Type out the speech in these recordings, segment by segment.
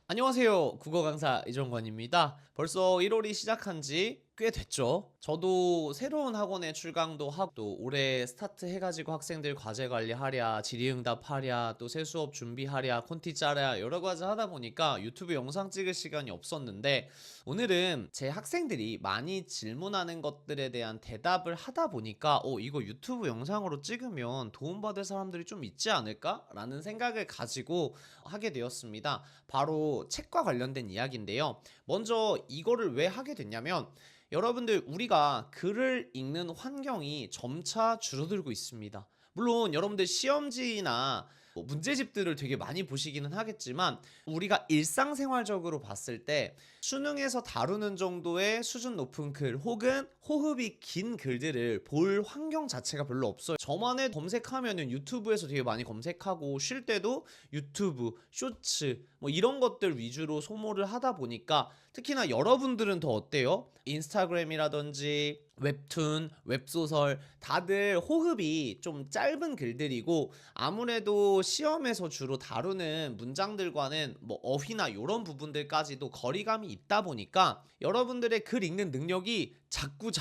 안녕하세요. 국어 강사 이정권입니다. 벌써 1월이 시작한 지 꽤 됐죠. 저도 새로운 학원에 출강도 하고 또 올해 스타트 해가지고 학생들 과제 관리하랴, 질의응답하랴, 또 새 수업 준비하랴, 콘티 짜랴 여러 가지 하다 보니까 유튜브 영상 찍을 시간이 없었는데 오늘은 제 학생들이 많이 질문하는 것들에 대한 대답을 하다 보니까 이거 유튜브 영상으로 찍으면 도움받을 사람들이 좀 있지 않을까? 라는 생각을 가지고 하게 되었습니다. 바로 책과 관련된 이야기인데요. 먼저 이거를 왜 하게 됐냐면 여러분들 우리가 글을 읽는 환경이 점차 줄어들고 있습니다. 물론 여러분들 시험지나 문제집들을 되게 많이 보시기는 하겠지만 우리가 일상생활적으로 봤을 때 수능에서 다루는 정도의 수준 높은 글 혹은 호흡이 긴 글들을 볼 환경 자체가 별로 없어요. 저만의 검색하면은 유튜브에서 되게 많이 검색하고 쉴 때도 유튜브, 쇼츠 뭐 이런 것들 위주로 소모를 하다 보니까 특히나 여러분들은 더 어때요? 인스타그램이라든지 웹툰, 웹소설 다들 호흡이 좀 짧은 글들이고 아무래도 시험에서 주로 다루는 문장들과는 뭐 어휘나 이런 부분들까지도 거리감이 있다 보니까 여러분들의 글 읽는 능력이 자꾸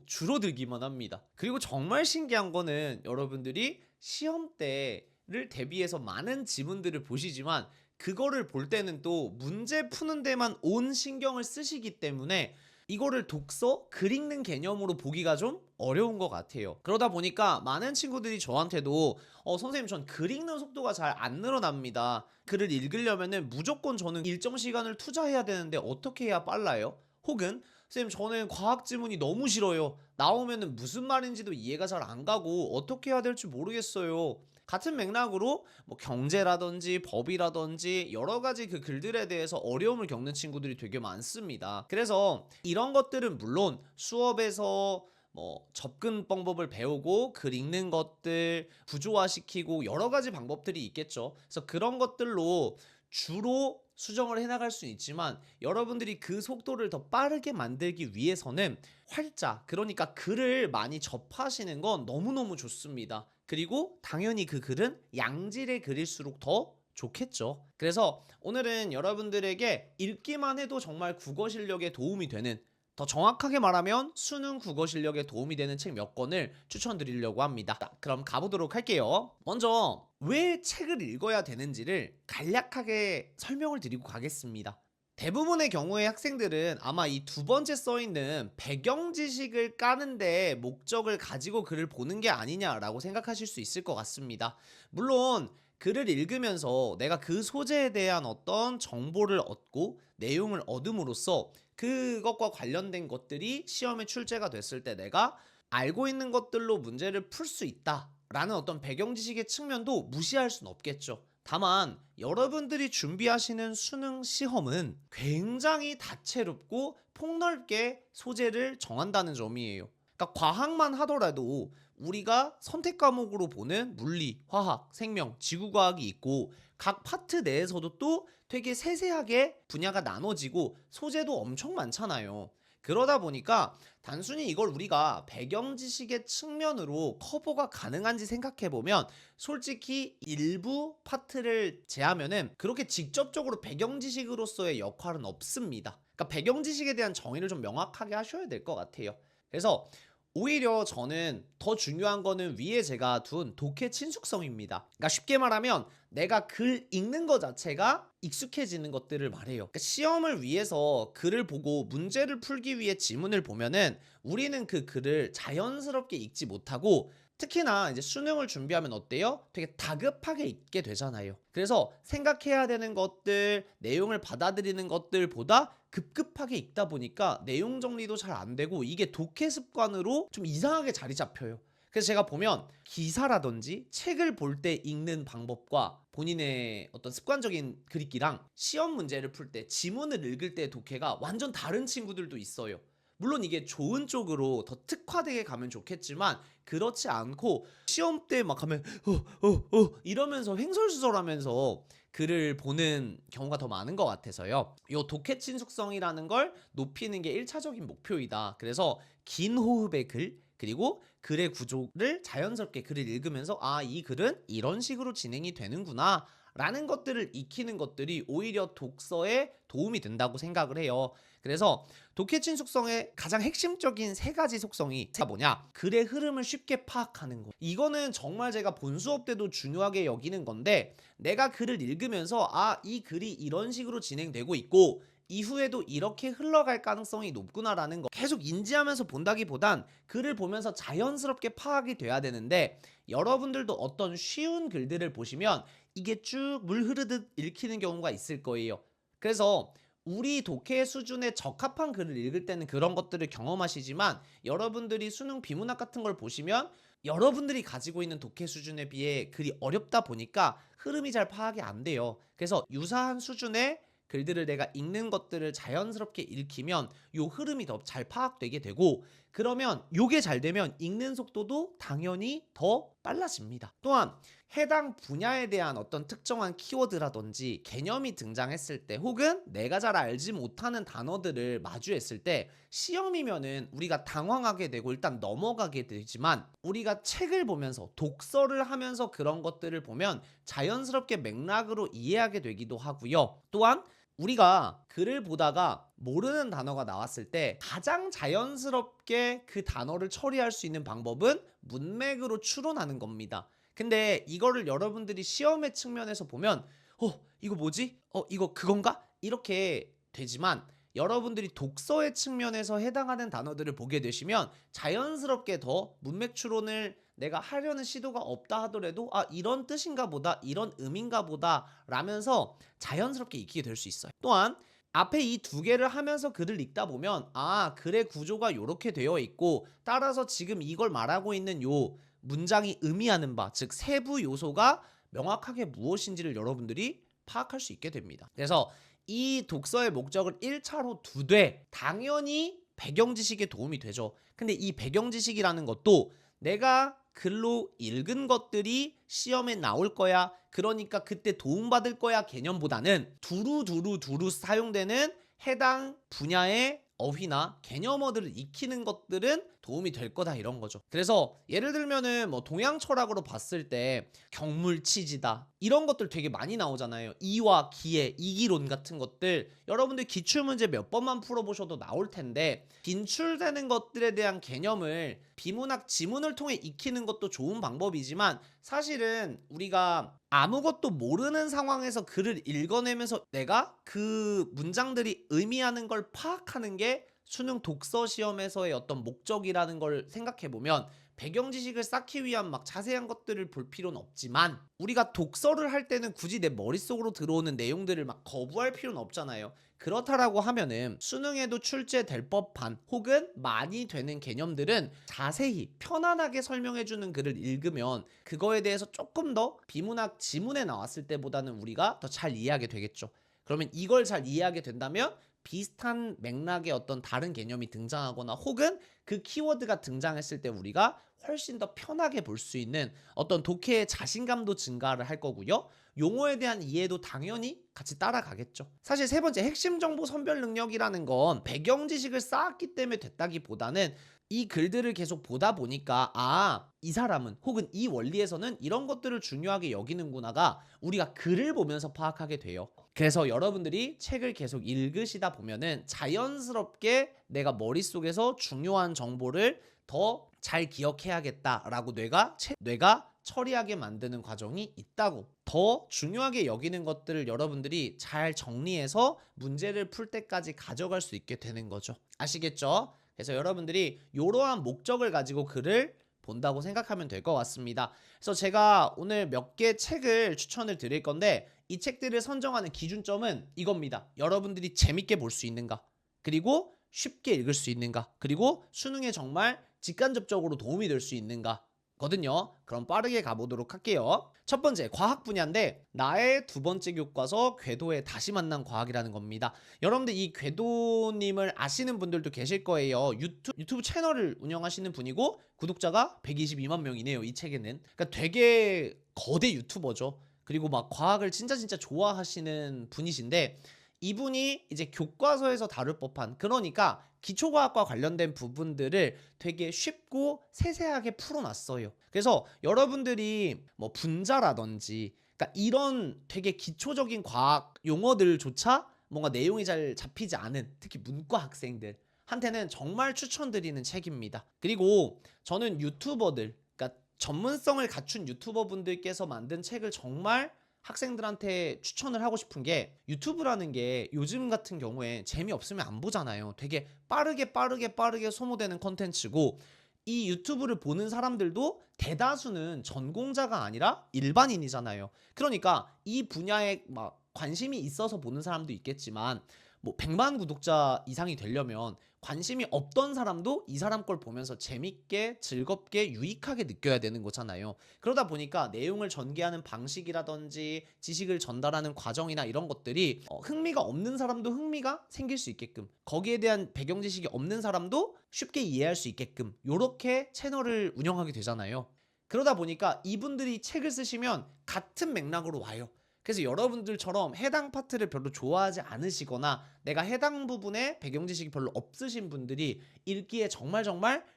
줄어들기만 합니다. 그리고 정말 신기한 거는 여러분들이 시험 때를 대비해서 많은 지문들을 보시지만 그거를 볼 때는 또 문제 푸는 데만 온 신경을 쓰시기 때문에 이거를 독서, 글 읽는 개념으로 보기가 좀 어려운 것 같아요. 그러다 보니까 많은 친구들이 저한테도 선생님 전 글 읽는 속도가 잘 안 늘어납니다. 글을 읽으려면은 무조건 저는 일정 시간을 투자해야 되는데 어떻게 해야 빨라요? 혹은 선생님 저는 과학 지문이 너무 싫어요. 나오면은 무슨 말인지도 이해가 잘 안 가고 어떻게 해야 될지 모르겠어요. 같은 맥락으로 뭐 경제라든지 법이라든지 여러 가지 그 글들에 대해서 어려움을 겪는 친구들이 되게 많습니다. 그래서 이런 것들은 물론 수업에서 뭐 접근 방법을 배우고 글 읽는 것들 구조화시키고 여러 가지 방법들이 있겠죠. 그래서 그런 것들로 주로 수정을 해나갈 수 있지만 여러분들이 그 속도를 더 빠르게 만들기 위해서는 활자, 그러니까 글을 많이 접하시는 건 너무너무 좋습니다. 그리고 당연히 그 글은 양질의 글일수록 더 좋겠죠. 그래서 오늘은 여러분들에게 읽기만 해도 정말 국어 실력에 도움이 되는, 더 정확하게 말하면 수능 국어 실력에 도움이 되는 책 몇 권을 추천드리려고 합니다. 그럼 가보도록 할게요. 먼저 왜 책을 읽어야 되는지를 간략하게 설명을 드리고 가겠습니다. 대부분의 경우에 학생들은 아마 이 두 번째 써 있는 배경 지식을 까는데 목적을 가지고 글을 보는 게 아니냐라고 생각하실 수 있을 것 같습니다. 물론 글을 읽으면서 내가 그 소재에 대한 어떤 정보를 얻고 내용을 얻음으로써 그것과 관련된 것들이 시험에 출제가 됐을 때 내가 알고 있는 것들로 문제를 풀 수 있다라는 어떤 배경 지식의 측면도 무시할 수는 없겠죠. 다만 여러분들이 준비하시는 수능 시험은 굉장히 다채롭고 폭넓게 소재를 정한다는 점이에요. 그러니까 과학만 하더라도 우리가 선택 과목으로 보는 물리, 화학, 생명, 지구과학이 있고 각 파트 내에서도 또 되게 세세하게 분야가 나눠지고 소재도 엄청 많잖아요. 그러다 보니까 단순히 이걸 우리가 배경 지식의 측면으로 커버가 가능한지 생각해보면 솔직히 일부 파트를 제하면은 그렇게 직접적으로 배경 지식으로서의 역할은 없습니다. 그러니까 배경 지식에 대한 정의를 좀 명확하게 하셔야 될 것 같아요. 그래서 오히려 저는 더 중요한 거는 위에 제가 둔 독해 친숙성입니다. 그러니까 쉽게 말하면 내가 글 읽는 것 자체가 익숙해지는 것들을 말해요. 그러니까 시험을 위해서 글을 보고 문제를 풀기 위해 지문을 보면은 우리는 그 글을 자연스럽게 읽지 못하고 특히나 이제 수능을 준비하면 어때요? 되게 다급하게 읽게 되잖아요. 그래서 생각해야 되는 것들, 내용을 받아들이는 것들보다 급급하게 읽다 보니까 내용 정리도 잘 안 되고 이게 독해 습관으로 좀 이상하게 자리 잡혀요. 그래서 제가 보면 기사라든지 책을 볼 때 읽는 방법과 본인의 어떤 습관적인 글읽기랑 시험 문제를 풀 때 지문을 읽을 때 독해가 완전 다른 친구들도 있어요. 물론 이게 좋은 쪽으로 더 특화되게 가면 좋겠지만 그렇지 않고 시험 때 막 하면 이러면서 횡설수설하면서 글을 보는 경우가 더 많은 것 같아서요. 요 독해 친숙성이라는 걸 높이는 게 1차적인 목표이다. 그래서 긴 호흡의 글, 그리고 글의 구조를 자연스럽게 글을 읽으면서 이 글은 이런 식으로 진행이 되는구나 라는 것들을 익히는 것들이 오히려 독서에 도움이 된다고 생각을 해요. 그래서 독해진 속성의 가장 핵심적인 세 가지 속성이 뭐냐? 글의 흐름을 쉽게 파악하는 거. 이거는 정말 제가 본 수업 때도 중요하게 여기는 건데, 내가 글을 읽으면서 이 글이 이런 식으로 진행되고 있고 이후에도 이렇게 흘러갈 가능성이 높구나라는 거 계속 인지하면서 본다기보단 글을 보면서 자연스럽게 파악이 돼야 되는데, 여러분들도 어떤 쉬운 글들을 보시면 이게 쭉 물 흐르듯 읽히는 경우가 있을 거예요. 그래서 우리 독해 수준에 적합한 글을 읽을 때는 그런 것들을 경험하시지만, 여러분들이 수능 비문학 같은 걸 보시면 여러분들이 가지고 있는 독해 수준에 비해 글이 어렵다 보니까 흐름이 잘 파악이 안 돼요. 그래서 유사한 수준의 글들을 내가 읽는 것들을 자연스럽게 읽히면 요 흐름이 더 잘 파악되게 되고, 그러면 요게 잘 되면 읽는 속도도 당연히 더 빨라집니다. 또한 해당 분야에 대한 어떤 특정한 키워드라든지 개념이 등장했을 때, 혹은 내가 잘 알지 못하는 단어들을 마주했을 때 시험이면은 우리가 당황하게 되고 일단 넘어가게 되지만, 우리가 책을 보면서 독서를 하면서 그런 것들을 보면 자연스럽게 맥락으로 이해하게 되기도 하고요. 또한 우리가 글을 보다가 모르는 단어가 나왔을 때 가장 자연스럽게 그 단어를 처리할 수 있는 방법은 문맥으로 추론하는 겁니다. 근데 이거를 여러분들이 시험의 측면에서 보면 이거 뭐지? 이거 그건가? 이렇게 되지만, 여러분들이 독서의 측면에서 해당하는 단어들을 보게 되시면 자연스럽게 더 문맥 추론을 내가 하려는 시도가 없다 하더라도 이런 뜻인가 보다, 이런 의미인가 보다 라면서 자연스럽게 익히게 될 수 있어요. 또한 앞에 이 두 개를 하면서 글을 읽다 보면 글의 구조가 이렇게 되어 있고, 따라서 지금 이걸 말하고 있는 요 문장이 의미하는 바, 즉 세부 요소가 명확하게 무엇인지를 여러분들이 파악할 수 있게 됩니다. 그래서 이 독서의 목적을 1차로 두되 당연히 배경 지식에 도움이 되죠. 근데 이 배경 지식이라는 것도 내가 글로 읽은 것들이 시험에 나올 거야, 그러니까 그때 도움받을 거야 개념보다는 두루 사용되는 해당 분야의 어휘나 개념어들을 익히는 것들은 도움이 될 거다, 이런 거죠. 그래서 예를 들면은 뭐 동양 철학으로 봤을 때 경물치지다 이런 것들 되게 많이 나오잖아요. 이와 기의 이기론 같은 것들 여러분들 기출문제 몇 번만 풀어보셔도 나올 텐데, 빈출되는 것들에 대한 개념을 비문학 지문을 통해 익히는 것도 좋은 방법이지만, 사실은 우리가 아무것도 모르는 상황에서 글을 읽어내면서 내가 그 문장들이 의미하는 걸 파악하는 게 수능 독서 시험에서의 어떤 목적이라는 걸 생각해보면, 배경 지식을 쌓기 위한 막 자세한 것들을 볼 필요는 없지만, 우리가 독서를 할 때는 굳이 내 머릿속으로 들어오는 내용들을 막 거부할 필요는 없잖아요. 그렇다라고 하면은 수능에도 출제될 법한 혹은 많이 되는 개념들은 자세히 편안하게 설명해주는 글을 읽으면 그거에 대해서 조금 더 비문학 지문에 나왔을 때보다는 우리가 더 잘 이해하게 되겠죠. 그러면 이걸 잘 이해하게 된다면 비슷한 맥락의 어떤 다른 개념이 등장하거나 혹은 그 키워드가 등장했을 때 우리가 훨씬 더 편하게 볼 수 있는 어떤 독해의 자신감도 증가를 할 거고요. 용어에 대한 이해도 당연히 같이 따라가겠죠. 사실 세 번째 핵심 정보 선별 능력이라는 건 배경 지식을 쌓았기 때문에 됐다기보다는 이 글들을 계속 보다 보니까 이 사람은 혹은 이 원리에서는 이런 것들을 중요하게 여기는구나가 우리가 글을 보면서 파악하게 돼요. 그래서 여러분들이 책을 계속 읽으시다 보면은 자연스럽게 내가 머릿속에서 중요한 정보를 더 잘 기억해야겠다라고 뇌가 처리하게 만드는 과정이 있다고, 더 중요하게 여기는 것들을 여러분들이 잘 정리해서 문제를 풀 때까지 가져갈 수 있게 되는 거죠. 아시겠죠? 그래서 여러분들이 이러한 목적을 가지고 글을 본다고 생각하면 될 것 같습니다. 그래서 제가 오늘 몇 개 책을 추천을 드릴 건데, 이 책들을 선정하는 기준점은 이겁니다. 여러분들이 재밌게 볼 수 있는가, 그리고 쉽게 읽을 수 있는가, 그리고 수능에 정말 직간접적으로 도움이 될 수 있는가 거든요. 그럼 빠르게 가보도록 할게요. 첫 번째, 과학 분야인데 나의 두 번째 교과서 궤도에 다시 만난 과학이라는 겁니다. 여러분들 이 궤도님을 아시는 분들도 계실 거예요. 유튜브 채널을 운영하시는 분이고 구독자가 122만 명이네요, 이 책에는. 그러니까 되게 거대 유튜버죠. 그리고 막 과학을 진짜 좋아하시는 분이신데, 이분이 이제 교과서에서 다룰 법한, 그러니까 기초과학과 관련된 부분들을 되게 쉽고 세세하게 풀어놨어요. 그래서 여러분들이 뭐 분자라든지 그러니까 이런 되게 기초적인 과학 용어들조차 뭔가 내용이 잘 잡히지 않은 특히 문과 학생들한테는 정말 추천드리는 책입니다. 그리고 저는 유튜버들, 그러니까 전문성을 갖춘 유튜버 분들께서 만든 책을 정말 학생들한테 추천을 하고 싶은 게, 유튜브라는 게 요즘 같은 경우에 재미없으면 안 보잖아요. 되게 빠르게 소모되는 컨텐츠고, 이 유튜브를 보는 사람들도 대다수는 전공자가 아니라 일반인이잖아요. 그러니까 이 분야에 막 관심이 있어서 보는 사람도 있겠지만, 뭐 100만 구독자 이상이 되려면 관심이 없던 사람도 이 사람 걸 보면서 재밌게, 즐겁게, 유익하게 느껴야 되는 거잖아요. 그러다 보니까 내용을 전개하는 방식이라든지 지식을 전달하는 과정이나 이런 것들이 흥미가 없는 사람도 흥미가 생길 수 있게끔, 거기에 대한 배경 지식이 없는 사람도 쉽게 이해할 수 있게끔 요렇게 채널을 운영하게 되잖아요. 그러다 보니까 이분들이 책을 쓰시면 같은 맥락으로 와요. 그래서 여러분들처럼 해당 파트를 별로 좋아하지 않으시거나 내가 해당 부분에 배경 지식이 별로 없으신 분들이 읽기에 정말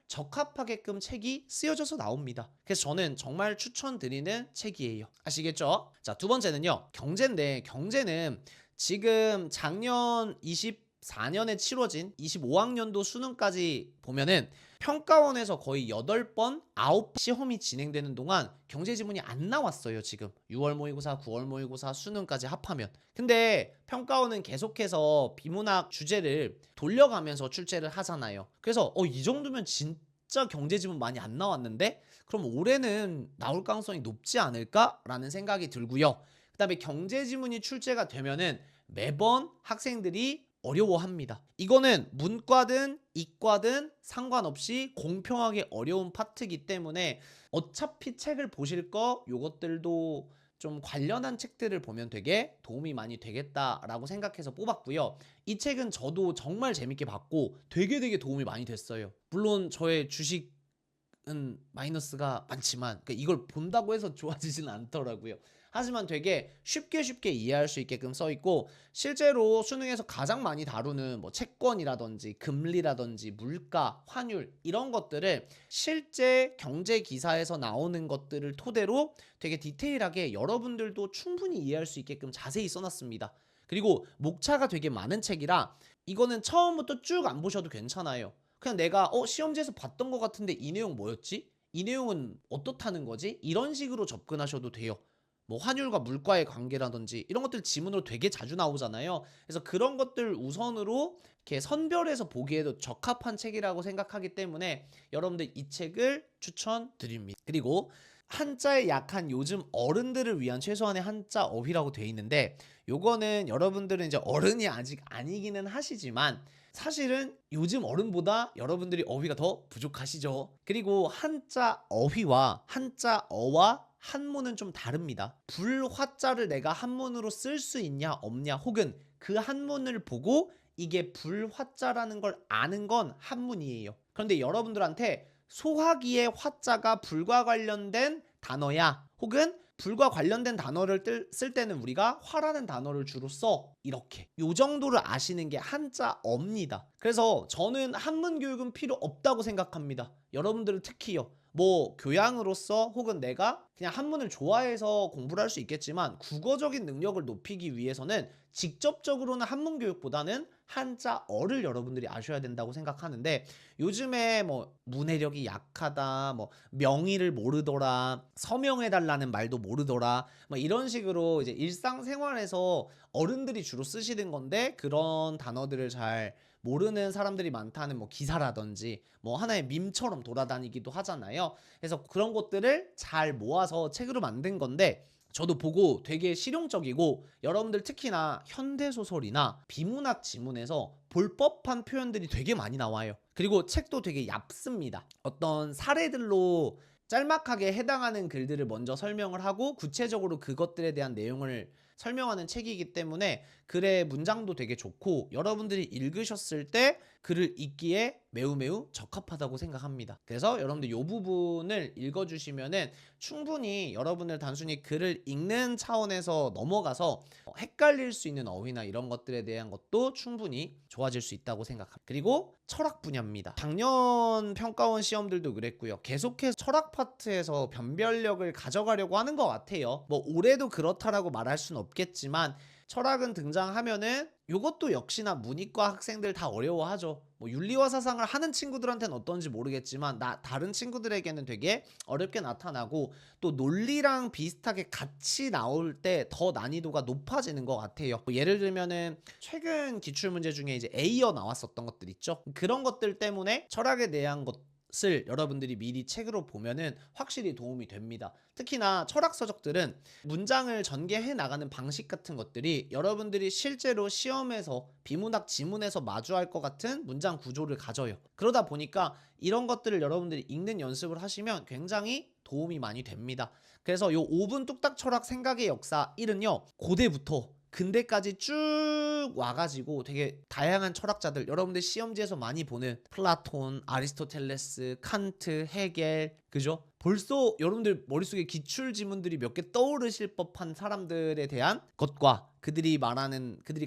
적합하게끔 책이 쓰여져서 나옵니다. 그래서 저는 정말 추천드리는 책이에요. 아시겠죠? 자, 두 번째는요, 경제인데, 경제는 지금 작년 24년에 치러진 25학년도 수능까지 보면은 평가원에서 거의 8번, 9번 시험이 진행되는 동안 경제지문이 안 나왔어요. 지금 6월 모의고사, 9월 모의고사, 수능까지 합하면. 근데 평가원은 계속해서 비문학 주제를 돌려가면서 출제를 하잖아요. 그래서 이 정도면 진짜 경제지문 많이 안 나왔는데 그럼 올해는 나올 가능성이 높지 않을까라는 생각이 들고요. 그 다음에 경제지문이 출제가 되면은 매번 학생들이 어려워합니다. 이거는 문과든 이과든 상관없이 공평하게 어려운 파트이기 때문에 어차피 책을 보실 거 요것들도 좀 관련한 책들을 보면 되게 도움이 많이 되겠다라고 생각해서 뽑았고요. 이 책은 저도 정말 재밌게 봤고 되게 도움이 많이 됐어요. 물론 저의 주식은 마이너스가 많지만 이걸 본다고 해서 좋아지진 않더라고요. 하지만 되게 쉽게 이해할 수 있게끔 써있고, 실제로 수능에서 가장 많이 다루는 뭐 채권이라든지 금리라든지 물가, 환율 이런 것들을 실제 경제 기사에서 나오는 것들을 토대로 되게 디테일하게 여러분들도 충분히 이해할 수 있게끔 자세히 써놨습니다. 그리고 목차가 되게 많은 책이라 이거는 처음부터 쭉 안 보셔도 괜찮아요. 그냥 내가 시험지에서 봤던 것 같은데 이 내용 뭐였지? 이 내용은 어떻다는 거지? 이런 식으로 접근하셔도 돼요. 뭐 환율과 물가의 관계라든지 이런 것들 지문으로 되게 자주 나오잖아요. 그래서 그런 것들 우선으로 이렇게 선별해서 보기에도 적합한 책이라고 생각하기 때문에 여러분들 이 책을 추천드립니다. 그리고 한자에 약한 요즘 어른들을 위한 최소한의 한자 어휘라고 되어 있는데, 요거는 여러분들은 이제 어른이 아직 아니기는 하시지만 사실은 요즘 어른보다 여러분들이 어휘가 더 부족하시죠. 그리고 한자 어휘와 한자 어와 한문은 좀 다릅니다. 불화자를 내가 한문으로 쓸 수 있냐 없냐, 혹은 그 한문을 보고 이게 불화자라는 걸 아는 건 한문이에요. 그런데 여러분들한테 소화기의 화자가 불과 관련된 단어야, 혹은 불과 관련된 단어를 쓸 때는 우리가 화라는 단어를 주로 써, 이렇게 요 정도를 아시는 게 한자어입니다. 그래서 저는 한문 교육은 필요 없다고 생각합니다. 여러분들은 특히요, 뭐 교양으로서 혹은 내가 그냥 한문을 좋아해서 공부를 할 수 있겠지만 국어적인 능력을 높이기 위해서는 직접적으로는 한문 교육보다는 한자어를 여러분들이 아셔야 된다고 생각하는데, 요즘에 뭐 문해력이 약하다, 뭐 명의를 모르더라, 서명해달라는 말도 모르더라, 뭐 이런 식으로 이제 일상생활에서 어른들이 주로 쓰시는 건데 그런 단어들을 잘 모르는 사람들이 많다는 뭐 기사라든지 뭐 하나의 밈처럼 돌아다니기도 하잖아요. 그래서 그런 것들을 잘 모아서 책으로 만든 건데, 저도 보고 되게 실용적이고 여러분들 특히나 현대소설이나 비문학 지문에서 볼 법한 표현들이 되게 많이 나와요. 그리고 책도 되게 얇습니다. 어떤 사례들로 짤막하게 해당하는 글들을 먼저 설명을 하고 구체적으로 그것들에 대한 내용을 설명하는 책이기 때문에 글의 문장도 되게 좋고 여러분들이 읽으셨을 때 글을 읽기에 매우 매우 적합하다고 생각합니다. 그래서 여러분들 이 부분을 읽어주시면은 충분히 여러분들 단순히 글을 읽는 차원에서 넘어가서 헷갈릴 수 있는 어휘나 이런 것들에 대한 것도 충분히 좋아질 수 있다고 생각합니다. 그리고 철학 분야입니다. 작년 평가원 시험들도 그랬고요. 계속해서 철학 파트에서 변별력을 가져가려고 하는 것 같아요. 뭐 올해도 그렇다라고 말할 수는 없겠지만 철학은 등장하면은 이것도 역시나 문이과 학생들 다 어려워하죠. 뭐 윤리와 사상을 하는 친구들한테는 어떤지 모르겠지만 다른 친구들에게는 되게 어렵게 나타나고 또 논리랑 비슷하게 같이 나올 때 더 난이도가 높아지는 것 같아요. 뭐 예를 들면은 최근 기출문제 중에 이제 A어 나왔었던 것들 있죠. 그런 것들 때문에 철학에 대한 것을 여러분들이 미리 책으로 보면은 확실히 도움이 됩니다. 특히나 철학 서적들은 문장을 전개해 나가는 방식 같은 것들이 여러분들이 실제로 시험에서 비문학 지문에서 마주할 것 같은 문장 구조를 가져요. 그러다 보니까 이런 것들을 여러분들이 읽는 연습을 하시면 굉장히 도움이 많이 됩니다. 그래서 요 5분 뚝딱 철학 생각의 역사 1은요 고대부터 근대까지 쭉 와가지고 되게 다양한 철학자들 여러분들 시험지에서 많이 보는 플라톤, 아리스토텔레스, 칸트, 헤겔 그죠? 벌써 여러분들 머릿속에 기출 지문들이 몇 개 떠오르실 법한 사람들에 대한 것과 그들이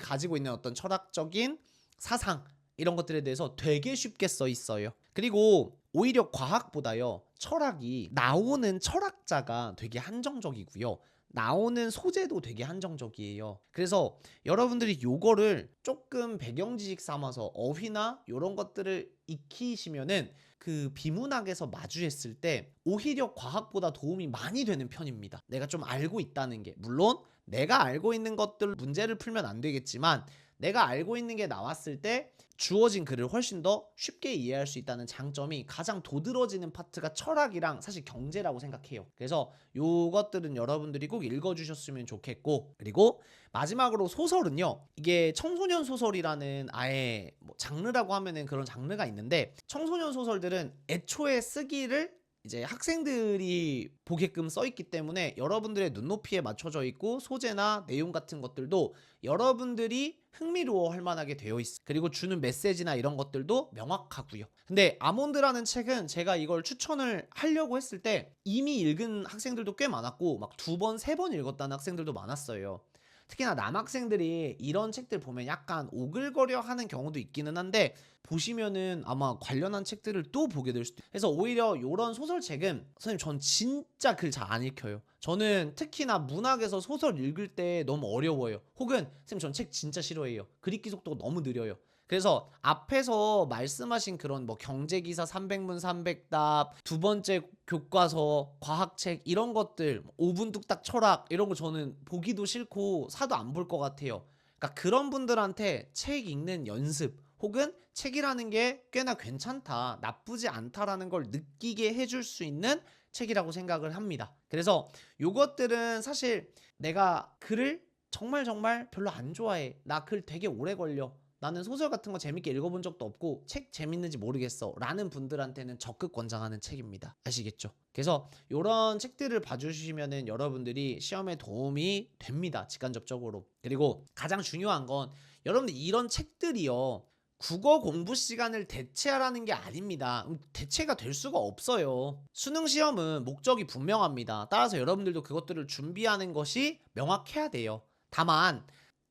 가지고 있는 어떤 철학적인 사상 이런 것들에 대해서 되게 쉽게 써 있어요. 그리고 오히려 과학보다요 철학이 나오는 철학자가 되게 한정적이고요. 나오는 소재도 되게 한정적이에요. 그래서 여러분들이 요거를 조금 배경 지식 삼아서 어휘나 이런 것들을 익히시면은 그 비문학에서 마주했을 때 오히려 과학보다 도움이 많이 되는 편입니다. 내가 좀 알고 있다는 게 물론 내가 알고 있는 것들 문제를 풀면 안 되겠지만 내가 알고 있는 게 나왔을 때 주어진 글을 훨씬 더 쉽게 이해할 수 있다는 장점이 가장 도드러지는 파트가 철학이랑 사실 경제라고 생각해요. 그래서 요것들은 여러분들이 꼭 읽어주셨으면 좋겠고 그리고 마지막으로 소설은요 이게 청소년 소설이라는 아예 뭐 장르라고 하면은 그런 장르가 있는데 청소년 소설들은 애초에 쓰기를 이제 학생들이 보게끔 써있기 때문에 여러분들의 눈높이에 맞춰져 있고 소재나 내용 같은 것들도 여러분들이 흥미로워할 만하게 되어 있어요. 그리고 주는 메시지나 이런 것들도 명확하고요. 근데 아몬드라는 책은 제가 이걸 추천을 하려고 했을 때 이미 읽은 학생들도 꽤 많았고 막 2번, 3번 읽었다는 학생들도 많았어요. 특히나 남학생들이 이런 책들 보면 약간 오글거려 하는 경우도 있기는 한데 보시면은 아마 관련한 책들을 또 보게 될 수도 있어요. 그래서 오히려 이런 소설책은 선생님 전 진짜 글 잘 안 읽혀요. 저는 특히나 문학에서 소설 읽을 때 너무 어려워요. 혹은 선생님 전 책 진짜 싫어해요. 글 읽기 속도가 너무 느려요. 그래서 앞에서 말씀하신 그런 뭐 경제기사 300문 300답 두 번째 교과서 과학책 이런 것들 5분 뚝딱 철학 이런 거 저는 보기도 싫고 사도 안 볼 것 같아요. 그러니까 그런 분들한테 책 읽는 연습 혹은 책이라는 게 꽤나 괜찮다 나쁘지 않다라는 걸 느끼게 해줄 수 있는 책이라고 생각을 합니다. 그래서 요것들은 사실 내가 글을 정말 별로 안 좋아해 나 글 되게 오래 걸려 나는 소설 같은 거 재밌게 읽어본 적도 없고 책 재밌는지 모르겠어 라는 분들한테는 적극 권장하는 책입니다. 아시겠죠? 그래서 이런 책들을 봐주시면은 여러분들이 시험에 도움이 됩니다. 직간접적으로. 그리고 가장 중요한 건 여러분들 이런 책들이요 국어 공부 시간을 대체하라는 게 아닙니다. 대체가 될 수가 없어요. 수능 시험은 목적이 분명합니다. 따라서 여러분들도 그것들을 준비하는 것이 명확해야 돼요. 다만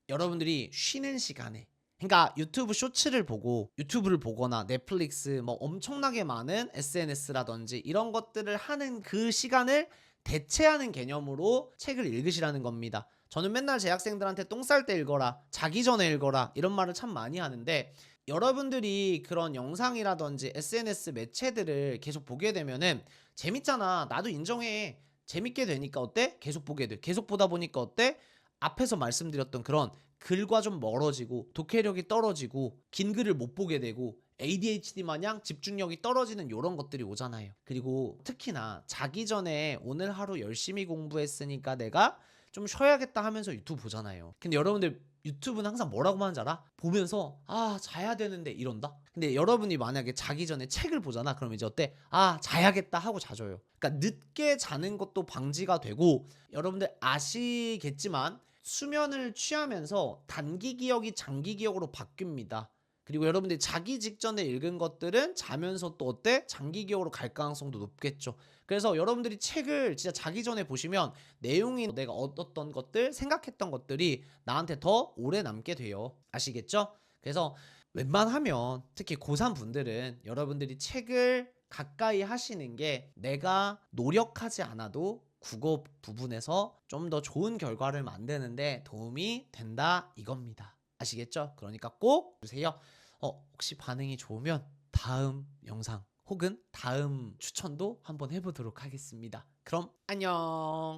여러분들이 쉬는 시간에 그러니까 유튜브 쇼츠를 보고 유튜브를 보거나 넷플릭스 뭐 엄청나게 많은 SNS라든지 이런 것들을 하는 그 시간을 대체하는 개념으로 책을 읽으시라는 겁니다. 저는 맨날 제 학생들한테 똥 쌀 때 읽어라 자기 전에 읽어라 이런 말을 참 많이 하는데 여러분들이 그런 영상이라든지 SNS 매체들을 계속 보게 되면은 재밌잖아 나도 인정해 재밌게 되니까 어때? 계속 보게 돼 계속 보다 보니까 어때? 앞에서 말씀드렸던 그런 글과 좀 멀어지고 독해력이 떨어지고 긴 글을 못 보게 되고 ADHD 마냥 집중력이 떨어지는 이런 것들이 오잖아요. 그리고 특히나 자기 전에 오늘 하루 열심히 공부했으니까 내가 좀 쉬어야겠다 하면서 유튜브 보잖아요. 근데 여러분들 유튜브는 항상 뭐라고 하는지 알아? 보면서 아 자야 되는데 이런다? 근데 여러분이 만약에 자기 전에 책을 보잖아 그럼 이제 어때? 아 자야겠다 하고 자줘요. 그러니까 늦게 자는 것도 방지가 되고 여러분들 아시겠지만 수면을 취하면서 단기 기억이 장기 기억으로 바뀝니다. 그리고 여러분들이 자기 직전에 읽은 것들은 자면서 또 어때? 장기 기억으로 갈 가능성도 높겠죠. 그래서 여러분들이 책을 진짜 자기 전에 보시면 내용이 내가 얻었던 것들, 생각했던 것들이 나한테 더 오래 남게 돼요. 아시겠죠? 그래서 웬만하면 특히 고3 분들은 여러분들이 책을 가까이 하시는 게 내가 노력하지 않아도 국어 부분에서 좀 더 좋은 결과를 만드는데 도움이 된다 이겁니다. 아시겠죠? 그러니까 꼭 주세요. 혹시 반응이 좋으면 다음 영상 혹은 다음 추천도 한번 해보도록 하겠습니다. 그럼 안녕.